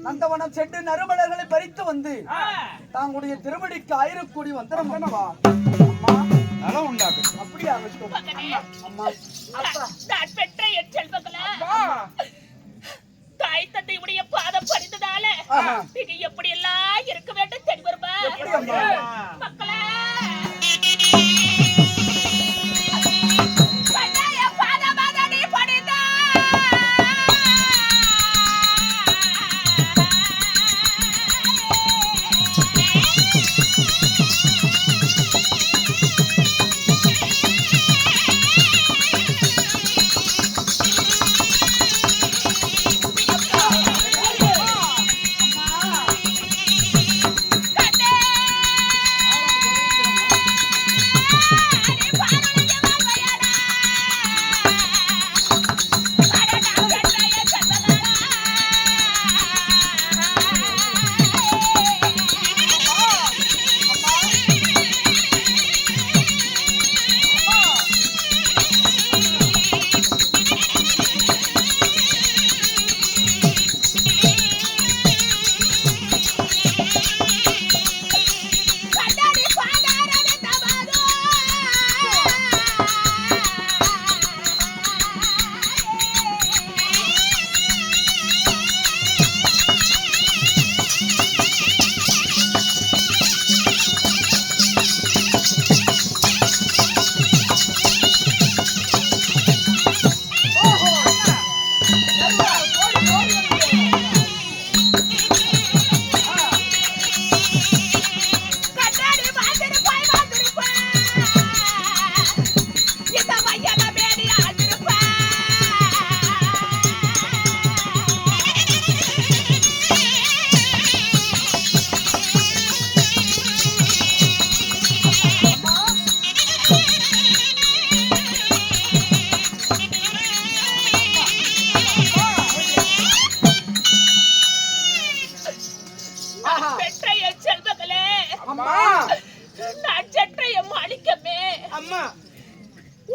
நந்தவனம் சென்று நறுமலர்களை பறித்து வந்து தாங்களுடைய திருவடிக்கு ஆயிரக்கூடி வந்தனம் அப்படியே ஆகட்டும். பெற்ற என் செல்வங்களா, தாய் தந்தையுடைய பாதம் படித்ததால நீங்க எப்படி எல்லாம் இருக்க வேண்டும் தெரியுமா மக்களா?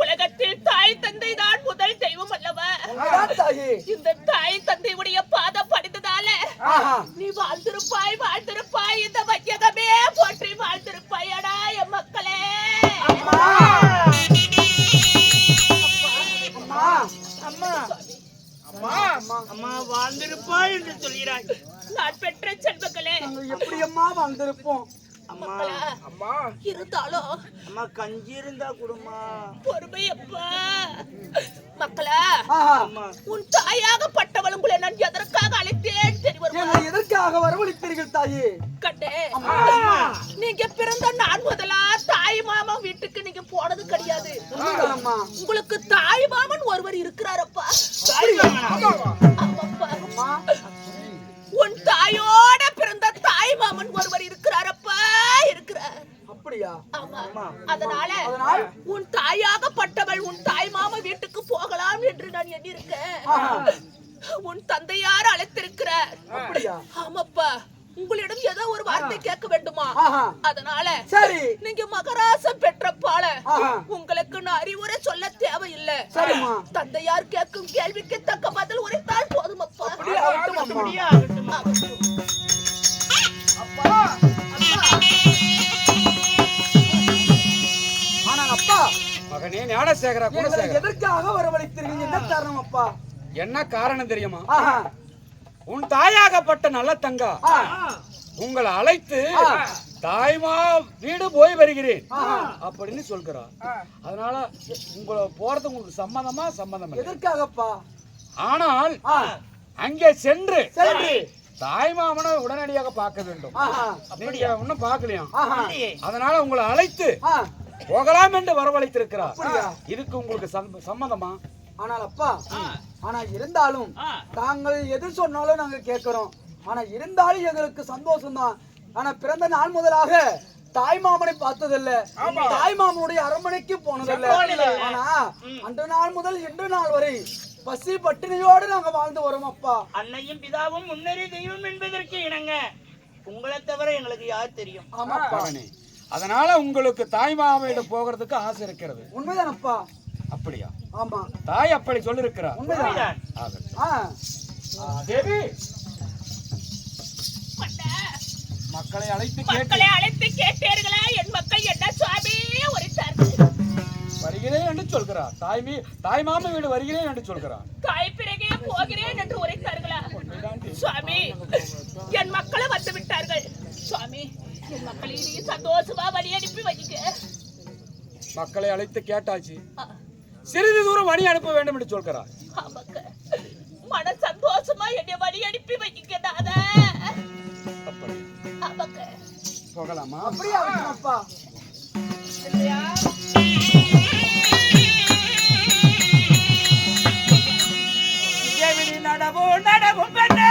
உலகத்தில் தாய் தந்தை தான் முதல் தெய்வம் அல்லவா? இந்த தாய் தந்தையுடைய பாதம் படித்ததால நீ வாழ்ந்திருப்பாய் வாழ்ந்திருப்பாய், இந்த வையகமே போற்றி வாழ்ந்திருப்பாயடா என் மக்களே. அம்மா வாழ்ந்திருப்பாய் என்று சொல்கிறாய். நான் பெற்ற செல்வங்களே எப்படி அம்மா வாழ்ந்திருப்போம்? அம்மா இருந்தாலும் அம்மா கஞ்சி இருந்தா குடுமா பொறுமை அப்பா. மக்களா, உன் தாயாக பட்டவள் உங்களை நான் எதற்காக அழைத்தேன் தெரியுமா? எதற்காக வரவழைத்தீர்கள் தாயே? கண்டே, நீங்க பிறந்த நான் முதலா தாய் மாமா வீட்டுக்கு நீங்க போனது கிடையாது. உங்களுக்கு தாய் மாமன் ஒருவர் இருக்கிறாரப்பா. உன் தாயோட பிறந்த தாய் மாமன் ஒருவர் இருக்கிறாரப்பா, இருக்கிறார். அப்படியா? அதனால உன் தாயாகப்பட்டவள் உன் தாய் மாமா வீட்டுக்கு போகலாம் என்று நான் எண்ணியிருக்கேன். உன் தந்தையார் அழைத்திருக்கிறார். அப்படியா? ஆமாப்பா, உங்களிடம் ஏதோ ஒரு வார்த்தை கேட்க வேண்டுமா? ஆஹா. அதனால சரி. நீங்க மகராசம் பெற்ற பால ஆஹா. உங்களுக்கு நான் அறிவுரை சொல்ல தேவையில்லை. சரிம்மா. தந்தையார் கேட்கும் கேள்விக்கு தக்க பதில் உரைத்தால் போதும் அப்பா. அப்படியே ஆகட்டும் அம்மா. அப்படியே ஆகட்டும். அப்பா. ஆனால் அப்பா, மகனே ஞானசேகரா எங்களை குணசேகரா, எதற்காக வரவழைத்தீர்கள்? என்ன காரணம் அப்பா? என்ன காரணம் தெரியுமா? ஆஹா. உன் தாயாகப்பட்ட நல்ல தங்கா ஆ. உங்களை அழைத்து ஆ. தாய்மா வீடு போய் வருகிறேன் ஆஹா. அப்படின்னு சொல்கிறார். அதனால உங்களை போறது உங்களுக்கு சம்மதம் இல்லை. எதற்காகப்பா? ஆனால் ஆ. அங்கே சென்று சரி. தாய்மாமனை உடனடியாக பார்க்க வேண்டும். ஆஹா. நீங்க இன்னும் பார்க்கலையா? ஆஹா. அதனால உங்களை அழைத்து ஆ. போகலாம் என்று வரவழைத்திருக்கிறார். அப்படியா? இதுக்கு உங்களுக்கு சம்மதமா? ஆனால் அப்பா, ஆனா இருந்தாலும் தாங்கள் எது சொன்னாலும் நாங்க கேட்கிறோம். ஆனா இருந்தாலும் எங்களுக்கு சந்தோஷம் தான். ஆனா பிறந்த நாள் முதலாக தாய் மாமனை பார்த்ததில்ல, தாய் மாமனுடைய அரண்மனைக்கு போனதில்ல. ஆனா அன்று நாள் முதல் இன்று நாள் வரை பசி பட்டினியோடு நாங்க வாழ்ந்து வரோம் அப்பா. அன்னையும் பிதாவும் முன்னரே தெய்வம் என்பதற்கு இணங்க உங்களை தவிர எங்களுக்கு யார் தெரியும்? ஆமாப்பா. மகனே, அதனால உங்களுக்கு தாய்மாமையிடம் போகிறதுக்கு ஆசை இருக்கிறது. உண்மைதான் அப்பா. அப்படியா? ஆமா, தாய் அப்படி சொல்லிருக்கிறார். உண்மைதான். ஆகட்டும். ஆ. தேவி, அண்ணா, மக்களை அழைத்து மக்களை அழைத்து கேட்டீர்களா? என் மக்கள் என்ன சுவாமி உரைத்தார்கள்? வருகிறேன் என்று சொல்கிறார். தாய்மாமா வீடு வருகிறேன் என்று சொல்கிறார். தாய் பிறகே போகிறேன் என்று உரைத்தார்களா? சுவாமி, என் மக்களை வந்து விட்டார்கள். சுவாமி, என் மக்களை நீ சந்தோஷமா வழி அனுப்பி வைக்க. மக்களை அழைத்து கேட்டாச்சு. சிறிது தூரம் வழி அனுப்ப வேண்டும் என்று சொல்கிறார். ஆமாக்க, மன சந்தோஷமா என்னை வழி அனுப்பி வைக்க தாதா. அப்படி ஆமாக்க. போகலாமா? அப்படியே ஆகட்டும் அப்பா. நடவும் பெண்ணே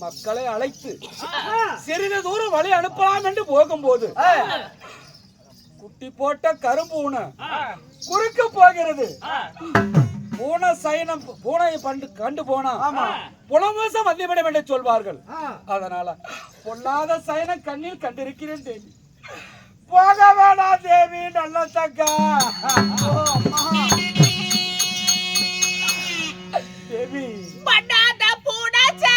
மக்களை அழைத்து சிறிது தூரம் வழி அனுப்பலாம் என்று போகும்போது குட்டி போட்ட கரும்பூனை குறுக்க போகிறது. பூனை சைனம் பூனையை கண்டு போனா புலமோசம் வந்திவிடும் என்று சொல்வார்கள். அதனால பொல்லாத சைனம் கண்ணில் கண்டிருக்கிறேன் தேவி. போக வேணாம் தேவி, நல்ல தக்கா தேவி. பண்ணாத பூடாச்சா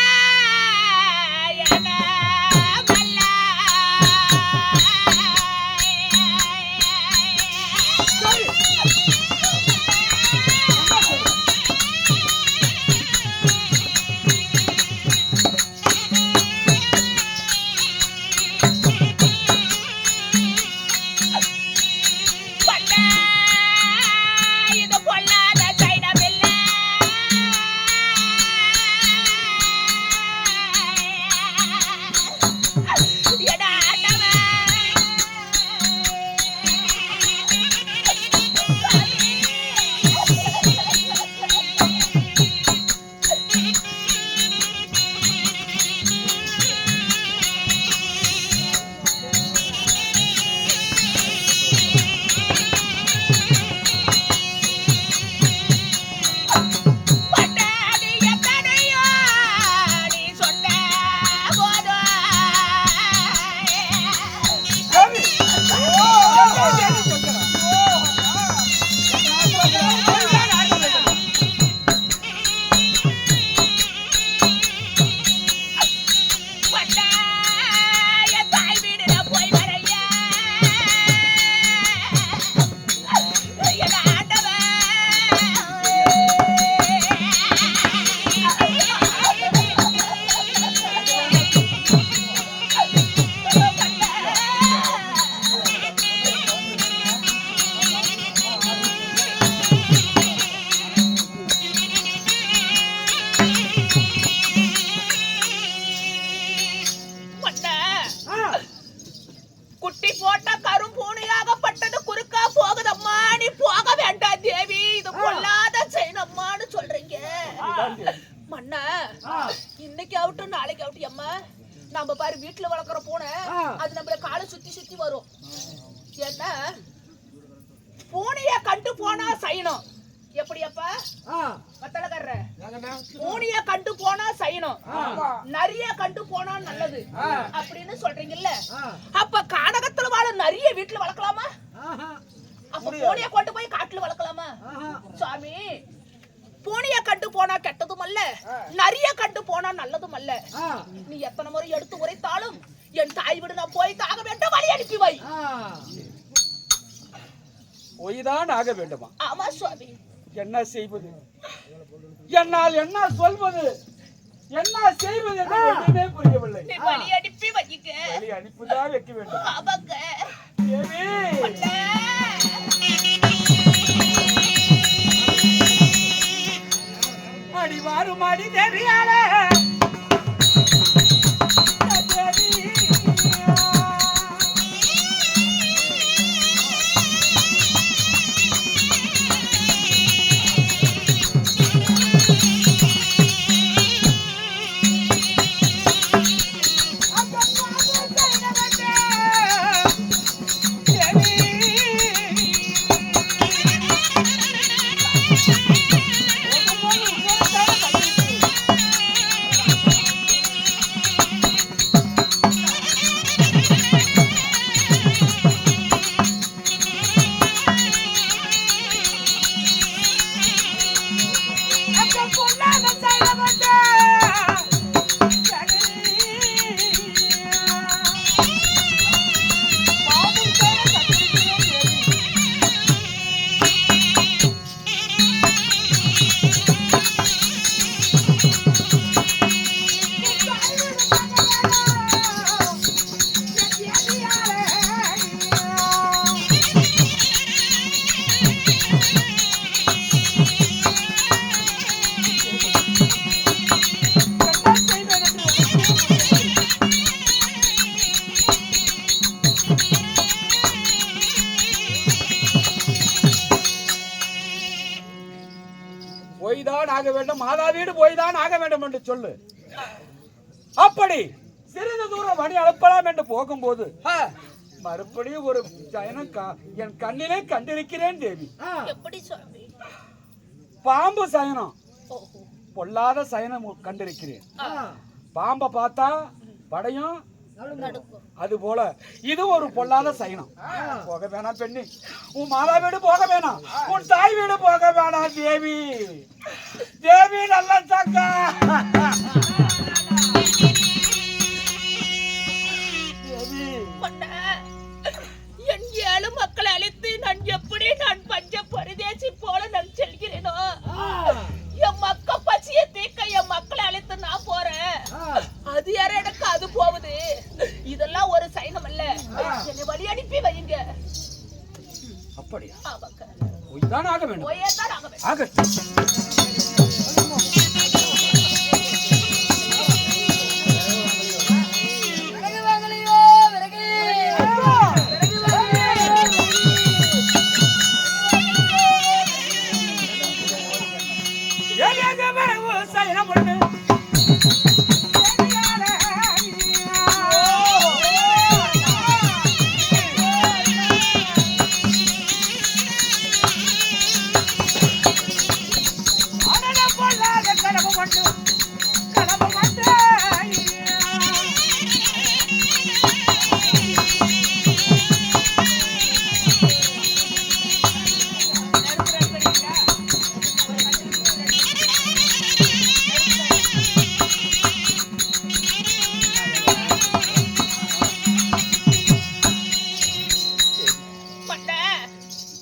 குட்டி போட்ட கரும்பூனையாகப்பட்டது குறுக்கா போகுதம்மா, நீ போக வேண்டாம் தேவி, இது பொல்லாத செய்யணும்மான்னு சொல்றீங்க. மண்ணா இன்னைக்கு ஆகட்டும் நாளைக்கு ஆகட்டும் அம்மா, நம்ம பாரு வீட்டுல வளர்க்குற பூனை அது நம்மள காலை சுத்தி சுத்தி வரும். ஏன்னா பூனைய கண்டு போனா செய்யணும். எப்படியப்பா கத்தலக்காரர பூனைய கண்டு போனா செய்யணும், நிறைய கண்டு போனா நல்லது அப்படின்னு சொல்றீங்கல்ல. அப்ப கானகத்துல வாழ நிறைய வீட்டுல வளர்க்கலாமா? அப்ப பூனைய கொண்டு போய் காட்டுல வளர்க்கலாமா? சாமி, பூனைய கண்டு போனா கெட்டதும் அல்ல, நிறைய கண்டு போனா நல்லதும் அல்ல. நீ எத்தனை முறை எடுத்து உரைத்தாலும் என் தாய் விடு, நான் போய் தாக வேண்டும், வழி அனுப்பி வை. போய்தான் ஆக வேண்டுமா? ஆமா சுவாமி. என்ன செய்வது, என்னால் என்ன சொல்வது, என்ன செய்வது என்று ஒன்றுமே புரியவில்லை. வழி அனுப்பி வைக்க, வழி அனுப்பிதான் வைக்க வேண்டும். ஆமாங்க அடி வாரும் அடி தேவியால வேண்டும், மாதா வீடு போய் தான் ஆக வேண்டும் என்று சொல்லு. அப்படி சிறிது தூரம் மணி அனுப்பலாம் என்று போகும்போது மறுபடியும் ஒரு சயனம் என் கண்ணிலே கண்டிருக்கிறேன் தேவி. எப்படி சுவாமி? பாம்பு சயனம், பொல்லாத சயனம் கண்டிருக்கிறேன். பாம்பை பார்த்தா படையும், அது போல இது ஒரு பொல்லாத சயனம். போக வேணாம் பெண்ணி, உன் மாதா வீடு போக வேணாம், உன் தாய் வீடு போக வேணாம் தேவி. தேவி நல்ல சக்கா. என் ஏழு மக்களை அழித்து நான் பஞ்ச பரதேசி போல நான் செல்கிறேனோ, என் மக்க பசிய தீக்க என் மக்களை அழித்து நான் போறேன். அது யார எனக்கு அது போகுது. இதெல்லாம் ஒரு சைனம் அல்ல. என்னை வழி அனுப்பி வைங்க. அப்படியா? ஆமாக்கா. போய்தான் ஆக வேண்டும். போயேதான் ஆக வேண்டும். ஆகட்டும்.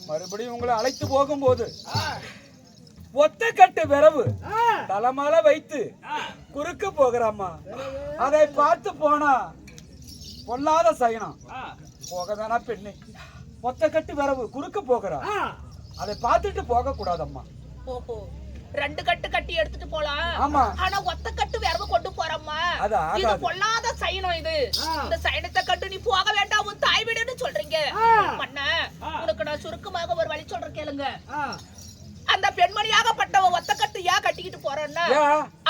மறுபடியும் உங்களை அழைத்து போகும்போது ஒத்த கட்டு விரவு தலைமால வைத்து குறுக்க போகிறாமா, அதை பார்த்து போனா பொல்லாத சயனம். போக வேணா பெண்ணே, ஒத்த கட்டு விரவு குறுக்க போகிறா, அதை பார்த்துட்டு போக கூடாதம்மா. ஓஹோ, ரெண்டு கட்டு கட்டி எடுத்துட்டு போலாம். ஆமா, ஆனா ஒத்த கட்டு விரவு கொண்டு போறம்மா. இது பொல்லாத சயனம். இது இந்த சயனத்தை கட்டு நீ போக வேண்டாம், உன் தாய் வீடுன்னு சொல்றீங்க. மண்ண உனக்கு நான் சுருக்கமாக ஒரு வழி சொல்றேன் கேளுங்க. அந்த பெண்மணியாகப்பட்டவ ஒத்த கட்டு ஏன் கட்டிக்கிட்டு போறேன்னா,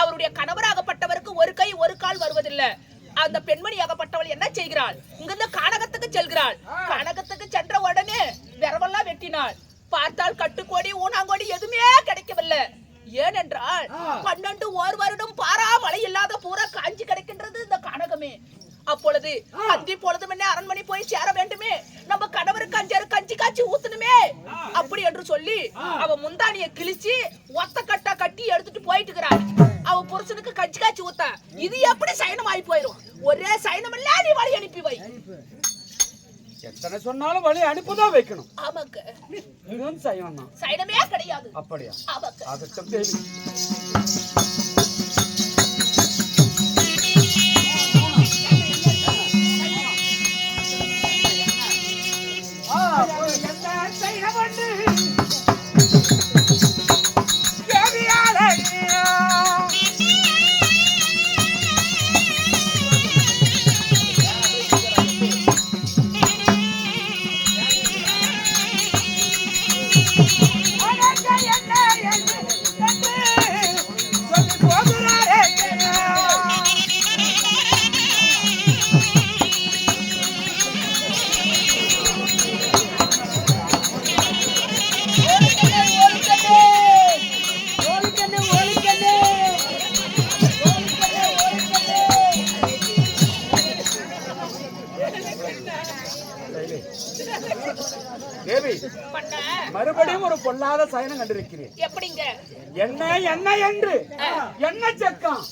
அவருடைய கணவராகப்பட்டவருக்கு ஒரு கை ஒரு கால் வருவதில்லை. அந்த பெண்மணியாகப்பட்டவள் என்ன செய்கிறாள், இங்கிருந்து கானகத்துக்கு செல்கிறாள். கானகத்துக்கு சென்ற உடனே விரவெல்லாம் வெட்டினாள். பார்த்தால் கட்டுக்கோடி ஊனாங்கோடி எதுவுமே கிடைக்கவில்லை. ஏனென்றால் 12 ஓர் வருடம் பாரா மழை இல்லாத பூரா காஞ்சி கிடைக்கின்றது இந்த கானகமே. அப்பொழுது கஞ்சி பொழுதும் என்ன அரண்மனை போய் சேர வேண்டுமே, நம்ம கணவருக்கு அஞ்சாறு கஞ்சி காய்ச்சி ஊத்தணுமே. அப்படி என்று சொல்லி அவ முந்தானிய கிழிச்சு ஒத்த கட்டா கட்டி எடுத்துட்டு போயிட்டு இருக்கிறாள். அவ புருஷனுக்கு கஞ்சி காய்ச்சி ஊத்த இது எப்படி சயனம் ஆகி போயிடும். ஒரே சயனம் இல்ல, நீ வழி அனுப்பி வை. எத்தனை சொன்னாலும் வழி அனுப்பிதான் வைக்கணும். ஆமாக்க, இதுவும் சயனம் தான், சயனமே கிடையாது. அப்படியா? ஆமாக்க. அதற்கும் தேவி மறுபடியும் ஒரு பொல்லாத சயனம் கண்டிருக்கிறேன். எப்படிங்க? எண்ணெய் எண்ணெய் என்று எண்ணெய் சக்கம்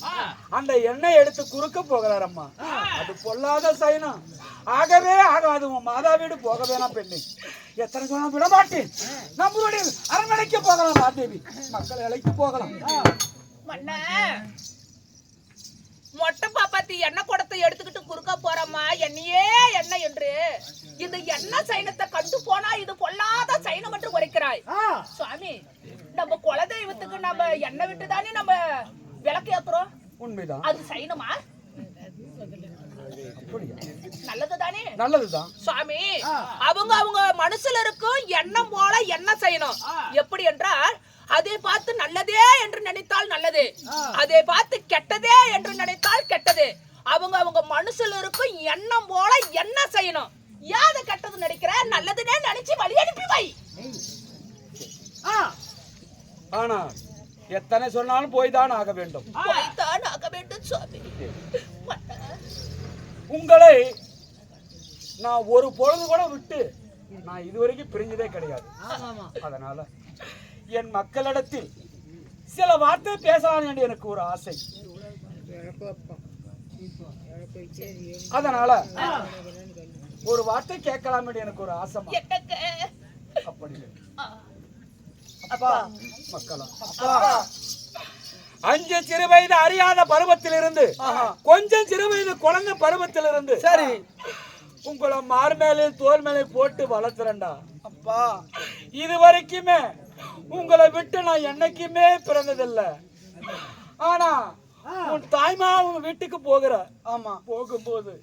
அந்த எண்ணெய் எடுத்து குறுக்க போகிறாரம்மா. அது பொல்லாத சயனம், ஆகவே ஆகாது. மாதா வீடு போக வேணாம் பெண்ணு, எத்தனை சொன்னா விட மாட்டேன். நம்மளுடைய அரண்மனைக்கு போகலாம் மாதேவி, மக்களை அழைத்து போகலாம். மொட்டை பாப்பாத்தி எண்ணெய் குடத்தை எடுத்துக்கிட்டு குறுக்க போறம்மா, எண்ணெயே எண்ணெய் என்று இந்த எண்ணெய் சைனத்தை கண்டு போனா இது பொல்லாத சைனம் என்று உரைக்கிறாய். சுவாமி, நம்ம குலதெய்வத்துக்கு நம்ம எண்ணெய் விட்டு தானே நம்ம விளக்கு ஏத்துறோம். உண்மைதான். அது சைனமா? நல்லதுதானே? நல்லதுதான் சுவாமி. அவங்க மனசுல இருக்கும் எண்ணம் போல எண்ணெய் செய்யணும். எப்படி என்றால் அதை பார்த்து நல்லதே என்று நினைத்தால் நல்லது, அதை பார்த்து கெட்டதே என்று நினைத்தால் கெட்டது. அவங்க அவங்க மனசுல இருக்கும் எண்ணம் போல என்ன செய்யணும். யாத கெட்டது நினைக்கிற, நல்லதுனே நினைச்சு வழி அனுப்பி வை. ஆனா எத்தனை சொன்னாலும் போய்தான் ஆக வேண்டும். போய்தான் ஆக வேண்டும் சுவாமி. உங்களை நான் ஒரு பொழுது கூட விட்டு நான் இதுவரைக்கும் பிரிஞ்சதே கிடையாது. அதனால என் மக்களிடத்தில் சில வார்த்தை பேசலாம் என்று எனக்கு ஒரு ஆசை. அதனால ஒரு வார்த்தை கேட்கலாம் என்று எனக்கு ஒரு ஆசை. அப்படி மக்களா, அஞ்சு சிறு வயது அறியாத பருவத்திலிருந்து கொஞ்சம் சிறு வயது குழந்தை பருவத்திலிருந்து சரி உங்களை மார் மேலே தோல் மேலே போட்டு வளர்த்துறேன்டா அப்பா. இது வரைக்குமே உங்களை விட்டு நான் என்னைக்குமே பிறந்ததில்லை. ஆனா உன் தாய்மா உங்க வீட்டுக்கு போகிற, ஆமா, போகும்போது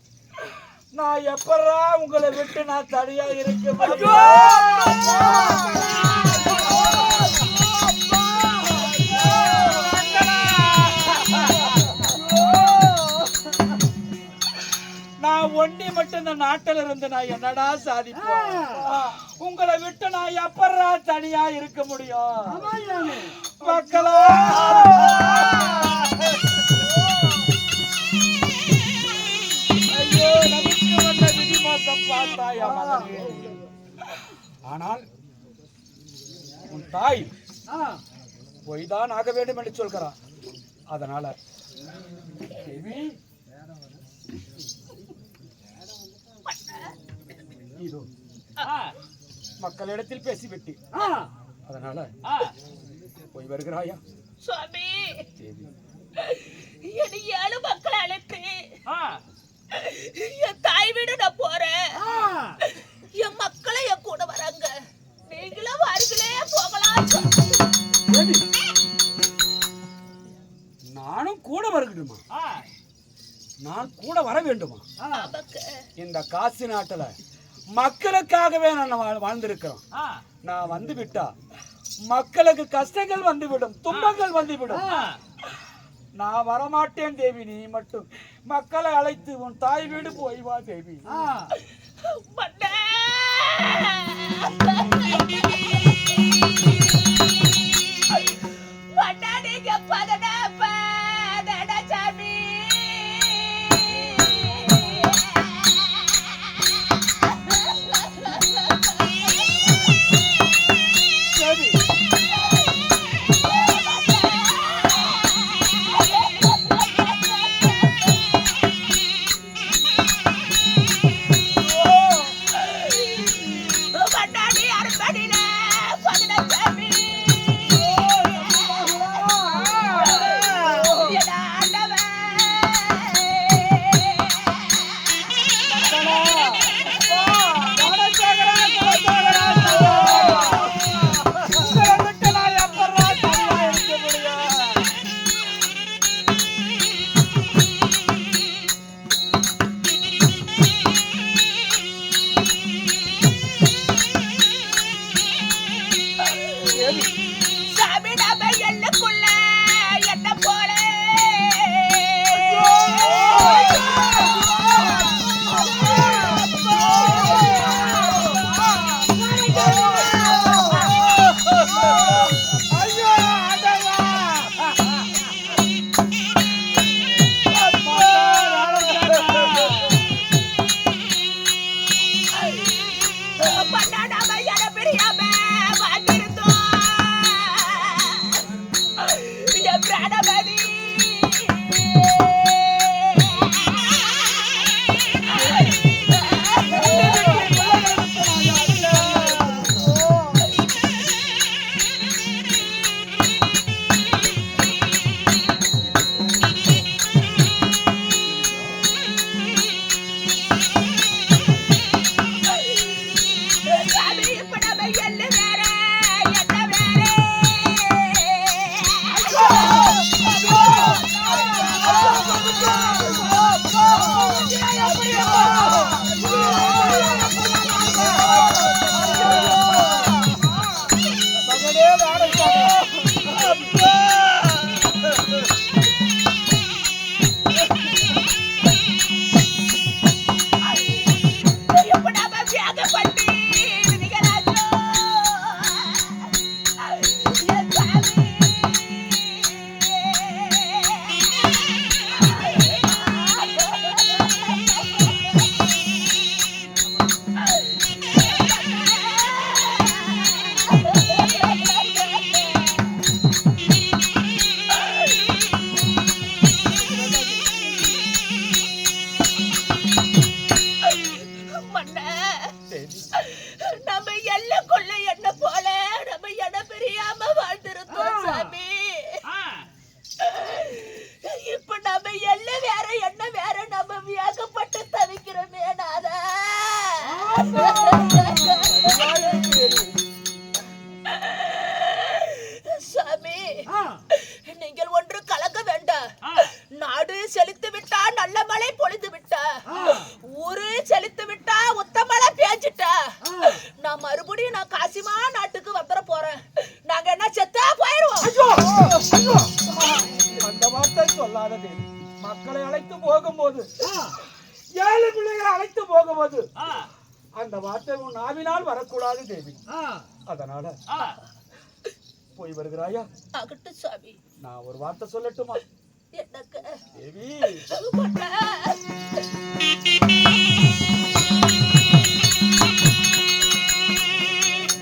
நான் எப்படா உங்களை விட்டு நான் தனியா இருக்க நான் ஒண்டி மட்டும் இந்த நாட்டில் இருந்து நான் என்னடா சாதிப்பேன். உங்களை விட்டு நான் எப்படா தனியா இருக்க முடியும் மக்களா. ஐயோ, நமக்கு வந்த விதிமாசம் பார்த்தாயா மகனே. ஆனால் உன் தாய் போய்தான் ஆக வேண்டும் என்று சொல்கிறான். அதனால இதோ மக்களிடத்தில் பேசிவிட்டு அதனால போய் வருகிறாயா சுவாமி. என்னை 7 மக்களை அழைத்து என் தாய் வீடு நான் போறேன். என் மக்களை என் கூட வராங்க. நீங்களும் வாருங்களே, போகலாம். நானும் கூட வரணுமா? நான் கூட வர வேண்டுமா? இந்த காசி நாட்டுல மக்களுக்காகவே நான் வாழ்ந்திருக்கிறோம். நான் வந்து விட்டா மக்களுக்கு கஷ்டங்கள் வந்துவிடும், துன்பங்கள் வந்துவிடும். நான் வரமாட்டேன் தேவி. நீ மட்டும் மக்களை அழைத்து உன் தாய் வீடு போய் வா தேவி. நம்ம எல்லைக்குள்ள என்ன போல நம்ம இடம் பெரியாம வாழ்ந்திருந்தோம் சாமி. இப்ப நம்ம எல்லை வேற என்ன வேற நம்ம வியாகப்பட்டு தவிக்கிறோமே நாதா. சாமி நீங்கள் ஒன்று கலங்க வேண்டாம். நாடு செழித்து விட்டா நல்ல மழை பொழிந்து விட்டா, ஊரு செழித்து விட்டா உத்த மழை பேஞ்சிட்டா, நான் மறுபடியும் நான் காசிமா நாட்டுக்கு வந்துட போறேன். நாங்க என்ன செத்தா போயிருவோம். அந்த வார்த்தை சொல்லாதது. மக்களை அழைத்து போகும்போது, ஏழு பிள்ளைகளை அழைத்து போகும்போது அந்த வார்த்தை உன் நாவினால் வரக்கூடாது தேவி. அதனால போய் வருகிறாயா? ஆகட்டும் சாமி. நான் ஒரு வார்த்தை சொல்லட்டுமா? எனக்கு தேவி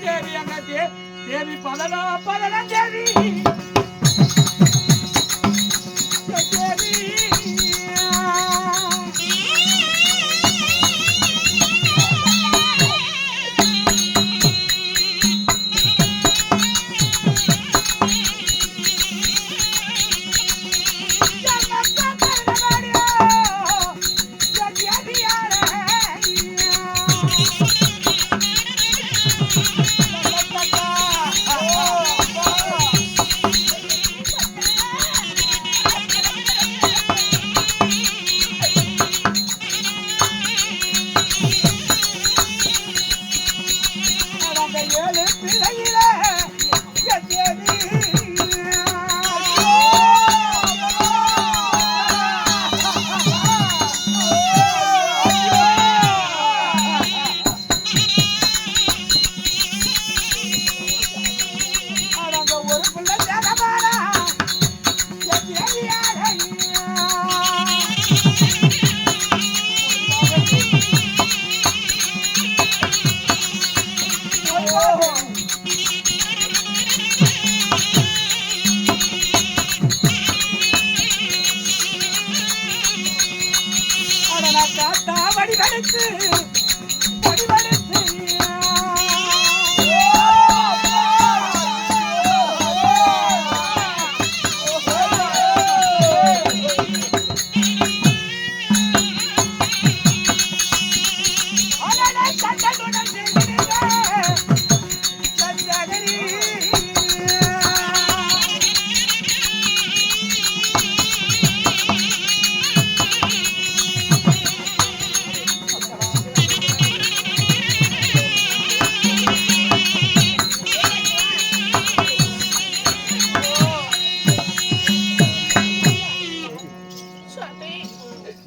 தேவி அங்க தேவி பதனா பதனா தேவி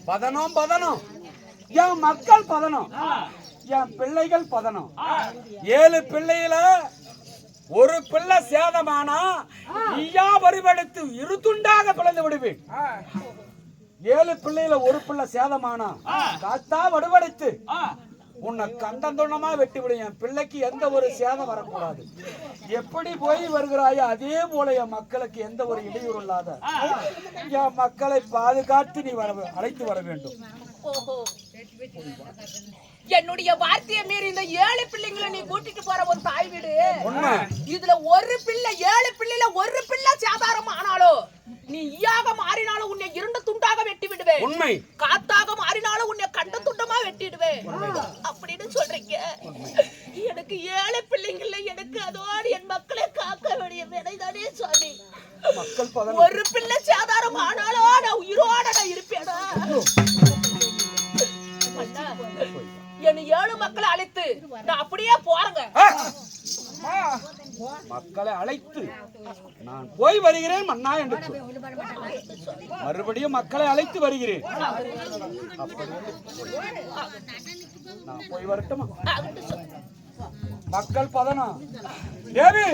பதனம் பதனம், என் மக்கள் பதனம், என் பிள்ளைகள் பதனம். 7 பிள்ளையில ஒரு பிள்ளை சேதமானா நீயா வரிவெடுத்து 2 துண்டாக பிளந்து விடுவேன். 7 பிள்ளையில ஒரு பிள்ளை சேதமானா காத்தா வடுவடைத்து உன்னை கண்டந்துண்டமா வெட்டி விடும். என் பிள்ளைக்கு எந்த ஒரு சேதம் வரக்கூடாது. எப்படி போய் வருகிறாயோ அதே போல என் மக்களுக்கு எந்த ஒரு இடையூறு இல்லாத என் மக்களை பாதுகாத்து நீ அழைத்து வர வேண்டும். என்னுடைய வார்த்தையை மீறி இந்த 7 பிள்ளைங்களை நீ கூட்டிட்டு போற ஒரு தாய் வீடு. இதுல ஒரு பிள்ளை 7 பிள்ளைல ஒரு பிள்ளை சாதாரணம் ஆனாலும் நீ ஈயாக மாறினாலும் உன்னை 2 துண்டாக வெட்டி விடுவேன். உண்மை. காத்தாக மாறினாலும் உன்னை கண்ட துண்டமா வெட்டிடுவேன் அப்படின்னு சொல்றீங்க. எனக்கு 7 பிள்ளைங்கள எனக்கு அதோடு என் மக்களை காக்க வேண்டிய வினைதானே சுவாமி. மக்கள் ஒரு பிள்ளை சாதாரணம் ஆனாலும் நான் உயிரோட நான் இருப்பேனா? என்ன 7 மக்களை அழைத்து நான் அப்படியே போறேங்க. மக்களை அழைத்து நான் போய் வருகிறேன் மன்னா என்று சொல். மறுபடியும் மக்களை அழைத்து வருகிறேன். அப்படி என்று சொல். நான் போய் வரட்டுமா? மக்கள் பதனம் தேவி,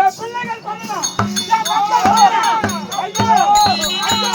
என் பிள்ளைகள் பதனம், என் மக்கள் பதனம். ஐயோ, ஐயோ,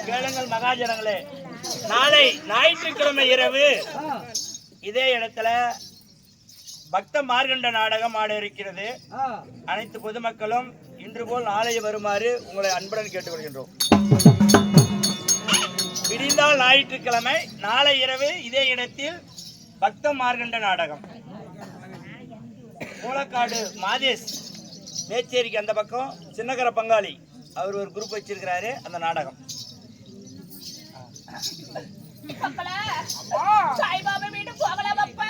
கேளுங்கள் மகாஜனங்களே, நாளை ஞாயிற்றுக்கிழமை இரவு இதே இடத்துல பக்த மார்கண்ட நாடகம் ஆட இருக்கிறது. அனைத்து பொதுமக்களும் இன்று போல் நாளை வருமாறு உங்களை அன்புடன் கேட்டுக்கொள்கின்றோம். விடிந்தால் ஞாயிற்றுக்கிழமை நாளை இரவு இதே இடத்தில் பக்த மார்கண்ட நாடகம். மூலக்காடு மாதேஷ் மேச்சேரிக்கு அந்த பக்கம் சின்னகர பங்காளி அவர் ஒரு குரூப் வச்சிருக்கிறாரு. அந்த நாடகம் சாய்பாபா வீடு போகலாம் அப்பா.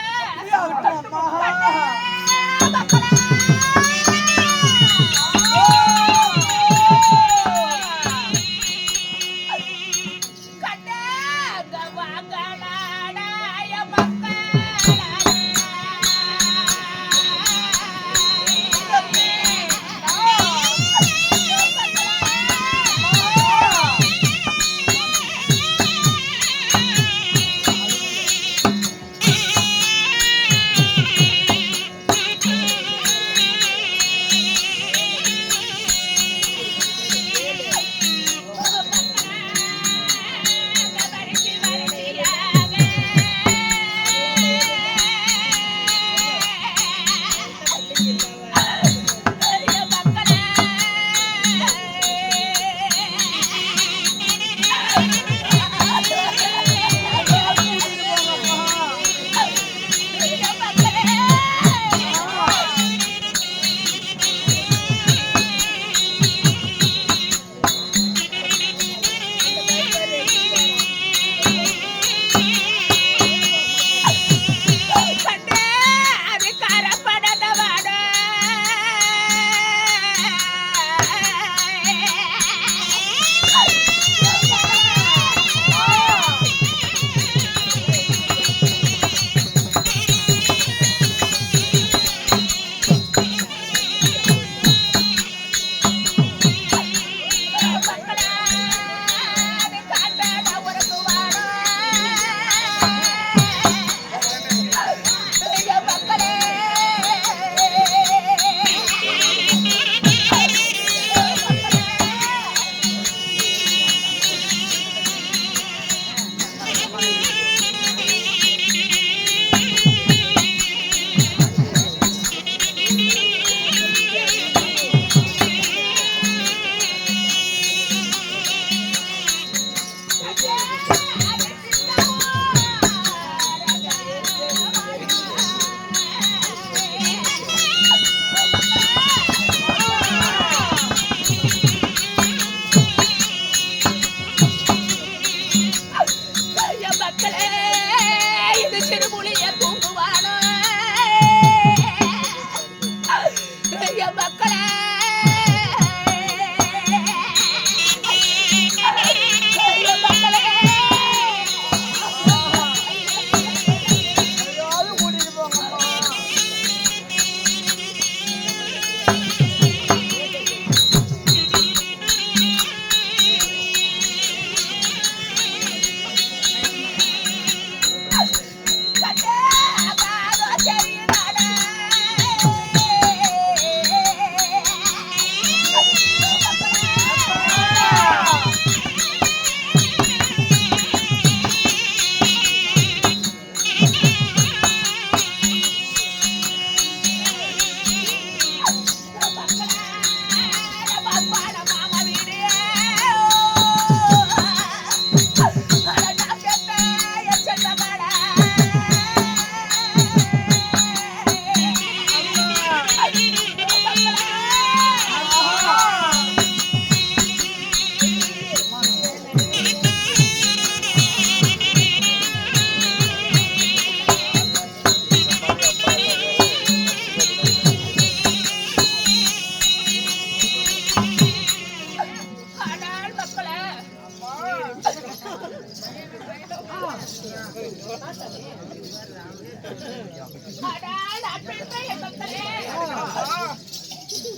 அடா, நான் பெற்ற என் மக்களே.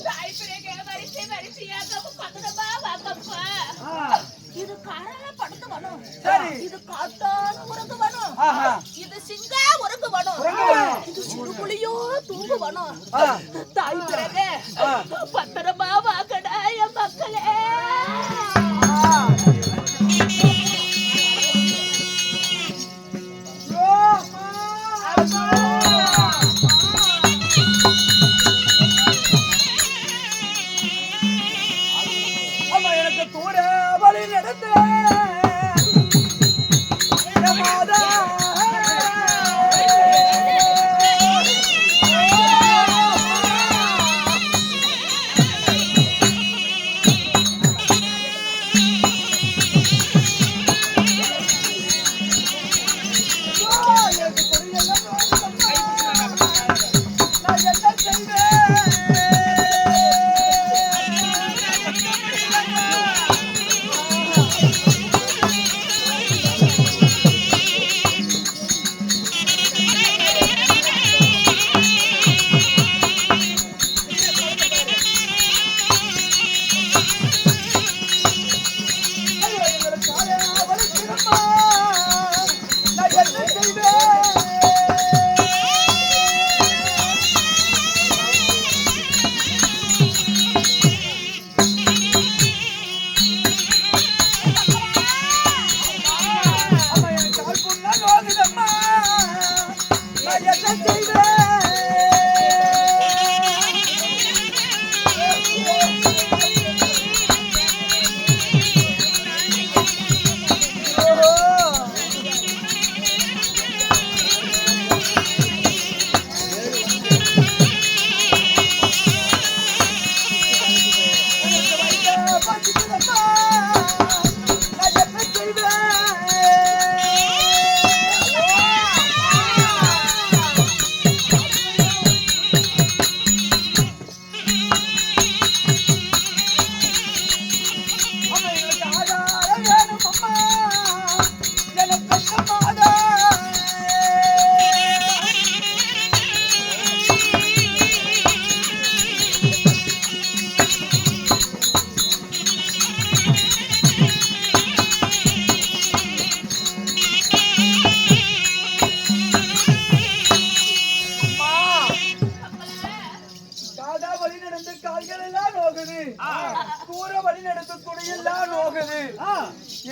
தாய் பிறகு வரிசை வரிசையாக பக்கமா வாங்கப்பா. இது காரால படுத்து வரும். சரி. இது காத்தான உறங்கு வரும். ஆஹா. இது சிங்கா உறங்கு வரும். இது சுடுபுலியோ தூங்கு வரும். தாய் பிறகு பத்திரமா வாங்கடா என் மக்களே. அம்மா எனக்கு தூர வழி நடந்து மாதா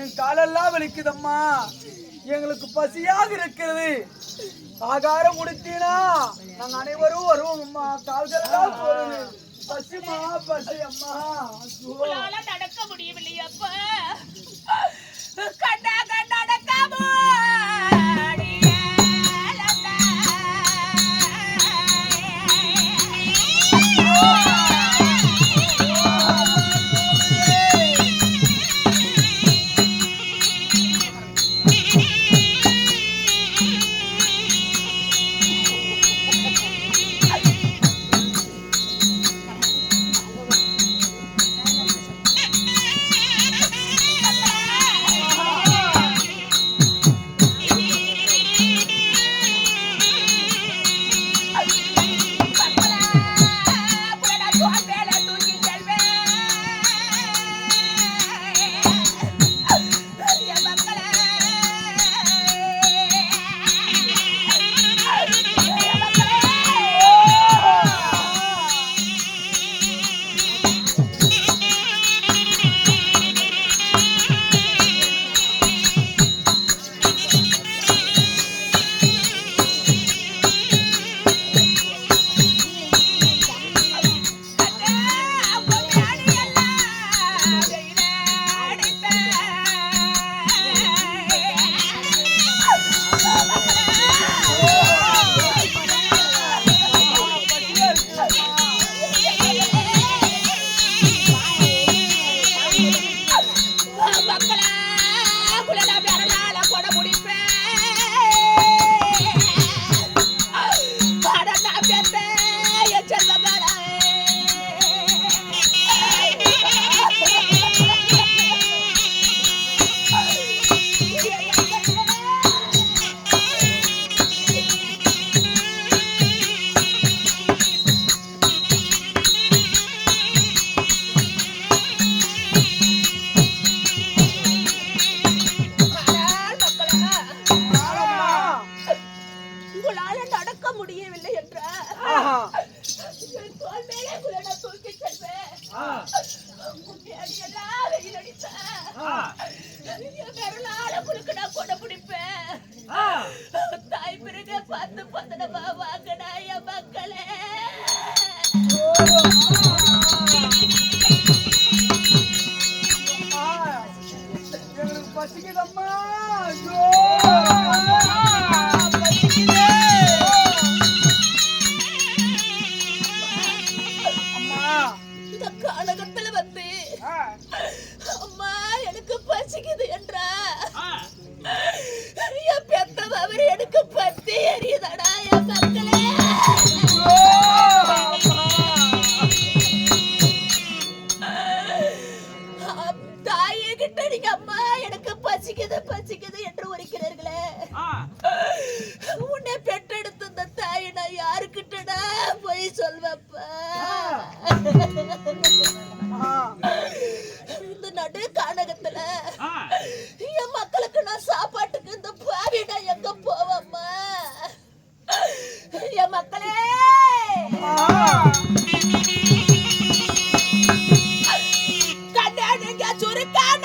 என் காலெல்லாம் வலிக்குதம்மா. எங்களுக்கு பசியாக இருக்கிறது. ஆகாரம் கொடுத்தீனா நாங்க அனைவரும் வருவோம் அம்மா. கால்களெல்லாம் போறது பசிமா பசி அம்மா. உங்களால நடக்க முடியவில்லையப்பா. கண்ணாக நடக்காமோ கானகத்துல வந்து அம்மா எனக்கு பசிக்குது என்றா என் பெத்த அவர் எனக்கு பத்தி எரியுதடா என் மக்களே. தாயே கிட்ட நீங்க அம்மா எனக்கு பசிக்குது பசிக்குது என்று உரைக்கிறீர்களே, உன்னை பெற்றெடுத்த இந்த தாயை நான் யாருக்கிட்டடா போய் சொல்வப்பா? இந்த நடு கானகத்துல என் மக்களுக்கு நான் சாப்பாட்டுக்கு இந்த பாவி நான் எங்க போவம்மா? என் மக்களே கண்ணாடிங்க சுருக்கான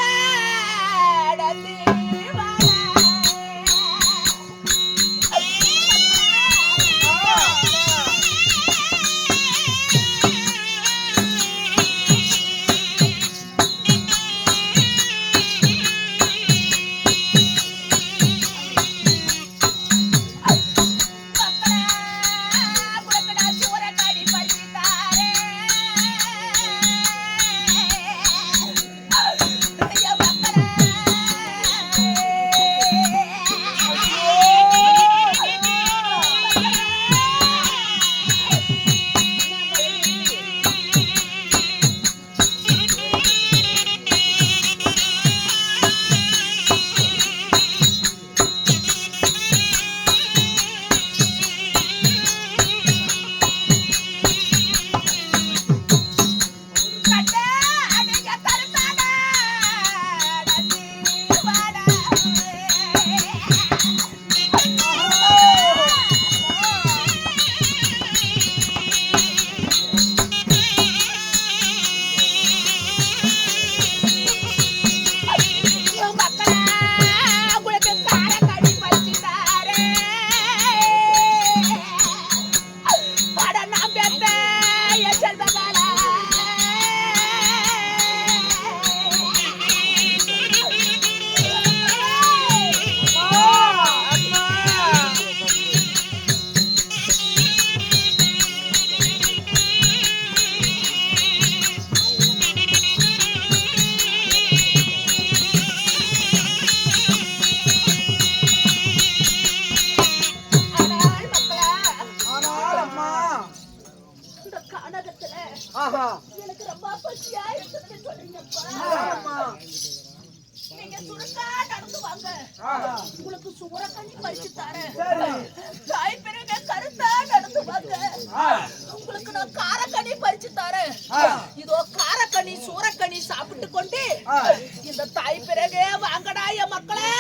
எனக்கு ரொம்ப பசியா இருக்குன்னு சொல்றீங்கப்பா. நீங்க சுருக்கா நடந்து வாங்க, உங்களுக்கு சூரக்கண்ணி பறிச்சு தரேன். தாய் பிறகு கருத்தா நடந்து வாங்க, உங்களுக்கு நான் காரக்கண்ணி பறிச்சு தரேன். இதோ காரக்கண்ணி சூரக்கண்ணி சாப்பிட்டு கொண்டு இந்த தாய் பிறகு வாங்கடா என் மக்களே.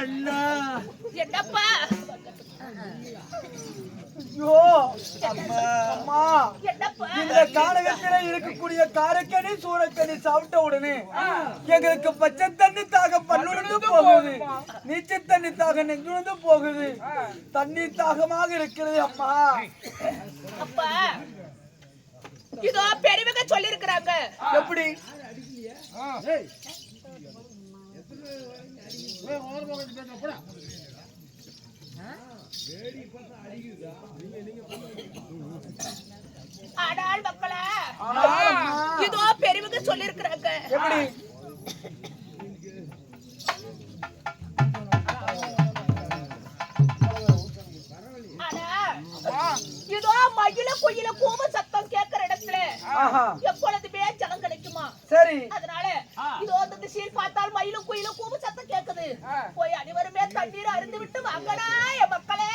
அண்ணா என்னப்பா ஐயோ அம்மா என்னப்பா இந்த கானகத்தில இருக்கக்கூடிய காரக்கனி சூரக்கனி சாப்பிட்ட உடனே எங்களுக்கு பச்சை தண்ணி தாக பல்லுண்டு போகுது, நீச்சல் தண்ணி தாக நெஞ்சுண்டு போகுது, தண்ணீர் தாகமாக இருக்கிறது அம்மா. அப்பா இதோ பெரியவங்க சொல்லி இருக்கிறாங்க. எப்படி ஆனால் மக்களே இதோ பெரியவங்க சொல்லி இருக்கிறாங்க. எப்படி இதோ மயில குயில கூவ சத்தம் கேட்கிற இடத்துல எப்பொழுதுமே ஜலம் கிடைக்குமா? சரி, அதனால இதோ அந்த திசையில் பார்த்தால் மயிலும் குயிலும் கூவ சத்தம் கேக்குது. போய் அனைவருமே தண்ணீர் அருந்து விட்டு வாங்கடா என் மக்களே.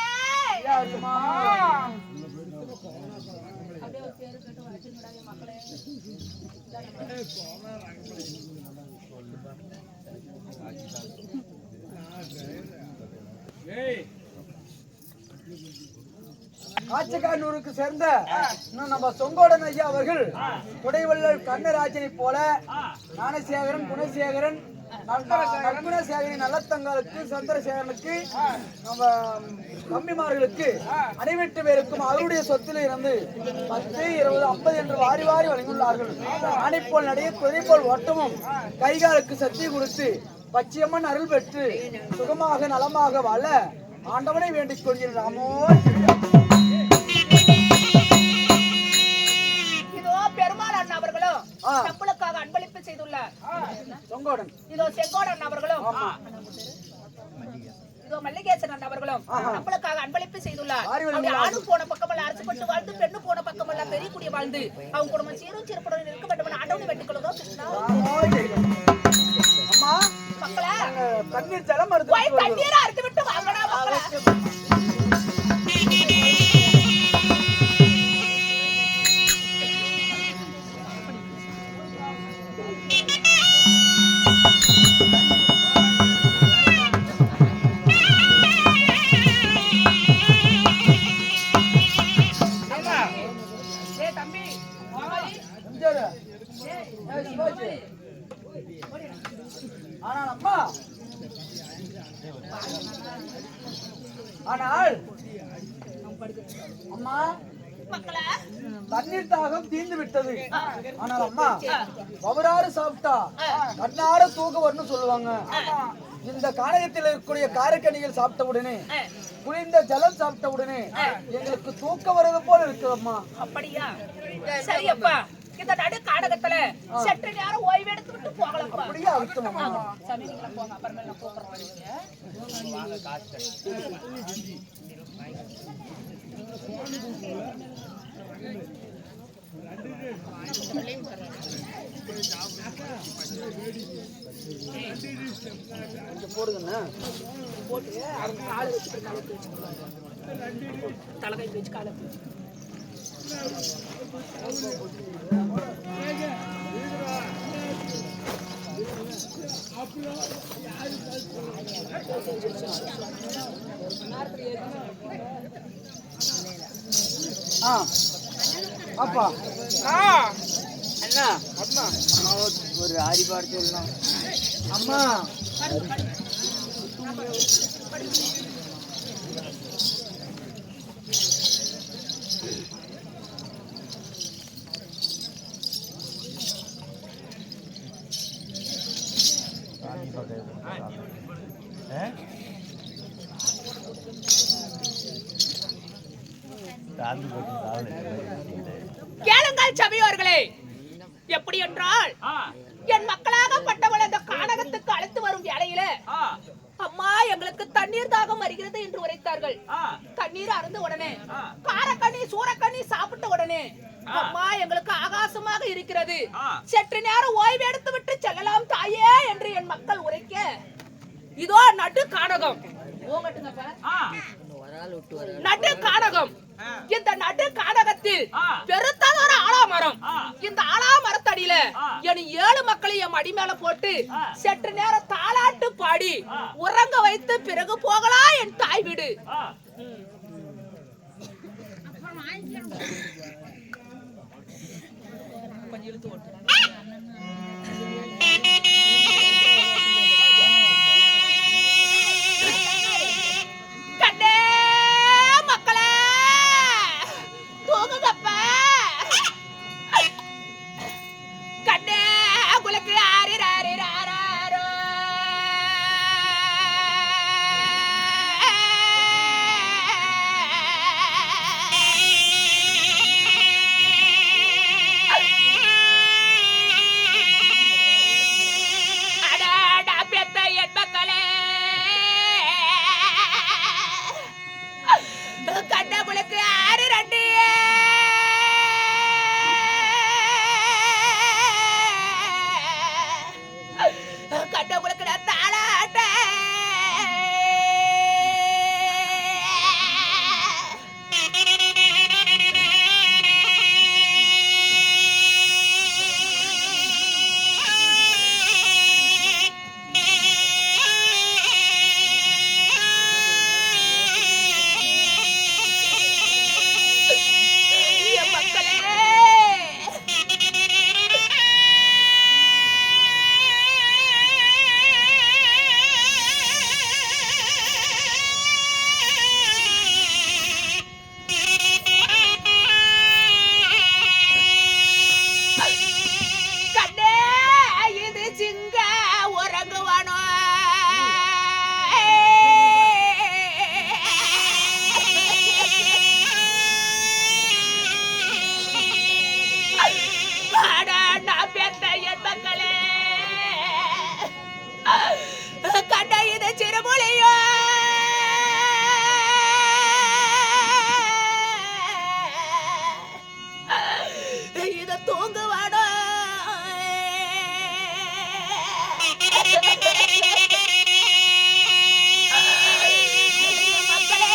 காச்சக்கானூருக்கு சேர்ந்த நம்ம சொங்கோடன் ஐயா அவர்கள் குடைவள்ளல் கண்ணராஜனை போல ஞானசேகரன், குணசேகரன், நற்குணசேகரின் நல்லத்தங்களுக்கு, சந்திரசேகரனுக்கு, நம்ம தம்பிமார்களுக்கு அனைவெட்டு பேருக்கும் அவருடைய சொத்தில் இருந்து 10, 20, 50 என்று வாரி வாரி வழங்கியுள்ளார்கள். ஆணை போல் நடைய குதிரை போல் ஓட்டமும் கைகாலுக்கு சக்தி கொடுத்து பச்சையம்மன் அருள் பெற்று சுகமாக நலமாக வாழ ஆண்டவனை வேண்டிக் கொள்கிறாமோ. நம்மளுக்காக அன்பளிப்பு செய்துள்ளார் சொங்கோடன். இதோ செங்கோடன் அவர்களும் இதோ மல்லிகேசன் அவர்களும் நம்மளுக்காக அன்பளிப்பு செய்துள்ளார். ஆணும் போன பக்கமல்ல அரசுப்பட்டு வாழ்ந்து, பெண்ணு போன பக்கமல்ல பெரிய குடி வாழ்ந்து அவங்க குடும்பம் சீரும் சிறப்புடன் இருக்க வேண்டும். ஆண்டவனை வேண்டிக் கொள்ளுதோ கிருஷ்ணா. அம்மா மக்களே தண்ணீர் ஜலம் அறுத்து தண்ணீரை அறுத்து விட்டு வாங்கடா மக்களே. ஆனால் அம்மா, ஆனால் அம்மா தண்ணீர் தாகம் தீர்ந்து விட்டது. ஆனால் அம்மா, பவராறு சாப்பிட்டா கண்ணார தூக்க வரும்னு சொல்லுவாங்க. இந்த கானகத்தில் இருக்கக்கூடிய காரக்கனிகள் சாப்பிட்ட உடனே, குளிர்ந்த ஜலம் சாப்பிட்ட உடனே எங்களுக்கு தூக்கம் வருவது போல இருக்குதம்மா. அப்படியா? சரியப்பா, இந்த நடு காடகத்துல சற்று நேரம் ஓய்வு எடுத்து விட்டு போகலாம். அப்படியே அர்த்தமா? சரி, நீங்க போங்க, அப்புறமே நான் கூப்பிடுறேன். போடுங்கண்ணா, போட்டு காலை வச்சுட்டு தலைகை வச்சு காலை அப்பா அண்ணா அம்மா ஒரு ஆரிபாடு சொல்லலாம். அம்மா கேளுங்கள் சபையோர்களே. எப்படி என்றால் என் மக்களாகப்பட்டவள் இந்த கானகத்துக்கு அழைத்து வரும் வேளையில அம்மா எங்களுக்கு தண்ணீர் தாகம் வருகிறது என்று உரைத்தார்கள். தண்ணீர் அருந்த உடனே காரக்கண்ணி சூரக்கண்ணி சாப்பிட்ட உடனே அம்மா எங்களுக்கு ஆகாசமாக இருக்கிறது, சற்று நேரம் ஓய்வு எடுத்து விட்டு செல்லலாம் தாயே என்று என் மக்கள் உரைக்க, இதோ நடு கானகம் நடு கானகம். இந்த நடு கானகத்தில் பெருத்ததொரு ஆலாமரம். இந்த ஆலாமரத்தடியில என் 7 மக்களை என் அடி மேல போட்டு சற்று நேரம் தாலாட்டு பாடி உறங்க வைத்து பிறகு போகலாம் என் தாய் வீடு. கொஞ்சம் இழுத்து ஓட்டு. கண்ணே மக்களே தூங்குங்கப்ப. கண்ணே உங்களுக்கு ஆரிராரிராரோ. அடாடா பெத்த என் மக்களே கண்ணமுளுக்கு ஆறு ரெண்டு கண்ணமுளுக்கு நான் தாளாட்ட என் மக்களே கண்ணே இது சிங்க உறங்குவானோ. அடா நான் பெத்த என் மக்களே கண்ண இது சிறுமொழியோ. இது தூங்குவானோ. மக்களே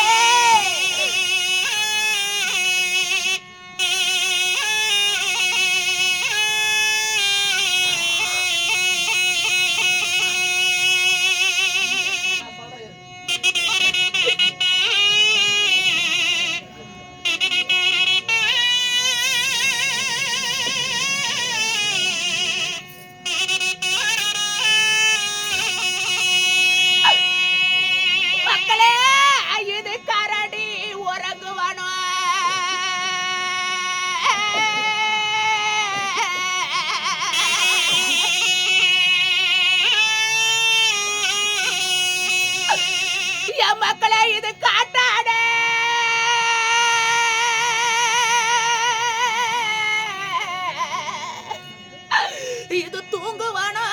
மக்களே இது கரடி உறங்குவானோ. என் மக்களே இது காட்டாட. இது தூங்குவானோ.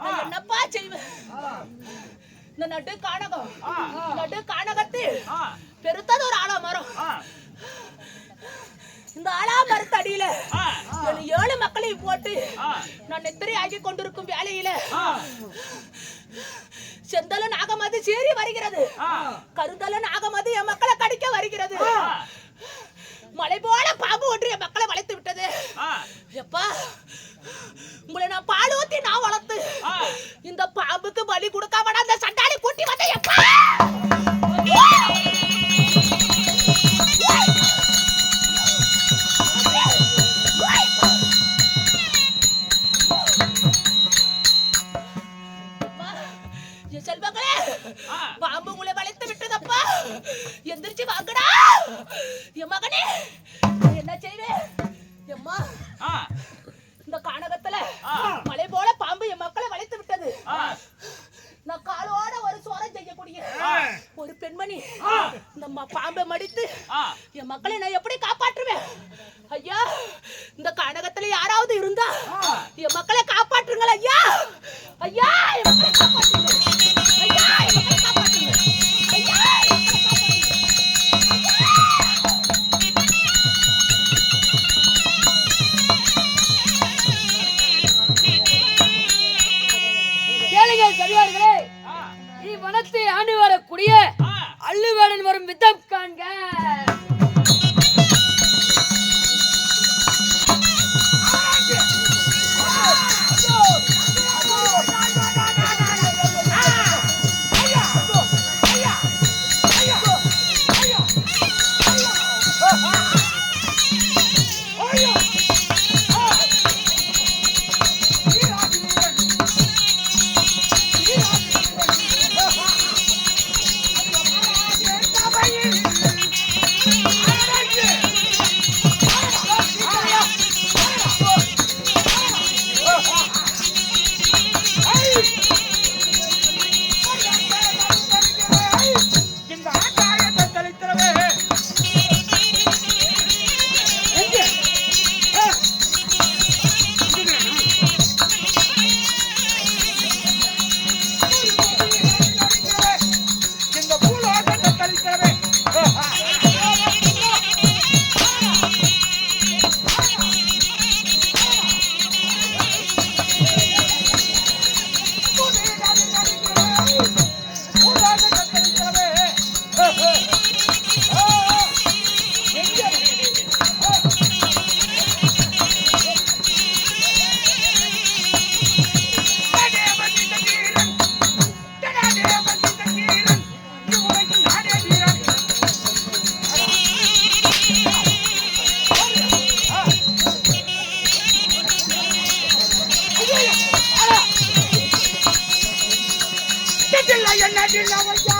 நான் என்னப்பா செய்வேன்? இந்த நடு கானகத்தில் பெருத்தது ஒரு ஆலமரம். இந்த ஆலாமரத்தடியில 7 மக்களையும் போட்டு நான் நெத்திரி ஆகி கொண்டிருக்கும் வேலையில செந்தல நாகமது சீறி வருகிறது. கருந்தல நாகமது என் மக்களை கடிக்க வருகிறது. மலை போல பாம்பு ஒன்று என் மக்களை வளைத்து விட்டது. எப்பா, உங்களை நான் பால் ஊத்தி நான் வளர்த்து இந்த பாம்புக்கு பலி கொடுக்காம அந்த சண்டாளி கூட்டி வந்த எப்பா. செல்வங்களே, பாம்பு உங்களை வளைத்து விட்டதப்பா. எந்திரிச்சு வாங்கடா என் மகனே. என்ன செய்வேன்? எம்மா, இந்த கானகத்துல மலை போல பாம்பு என் மக்களை வளைத்து விட்டது. நான் காலோட ஒரு சோரம் செய்யக்கூடிய ஒரு பெண்மணி இந்த பாம்பை மடித்து என் மக்களை நான் எப்படி காப்பாற்றுவேன்? ஐயா, இந்த கானகத்துல யாராவது இருந்தா என் மக்களை காப்பாற்றுங்கள் ஐயா. ஐயா, என் மக்களை காப்பாற்றுங்க. ஐயா, என் மக்களை காப்பாற்றுங்க. ஐயா, என் மக்களை கேளுங்கள் சரியார்களே, வனத்தை ஆண்டு வரக்கூடிய அள்ளுவேடன் வரும் விதம் காண்க. என்ன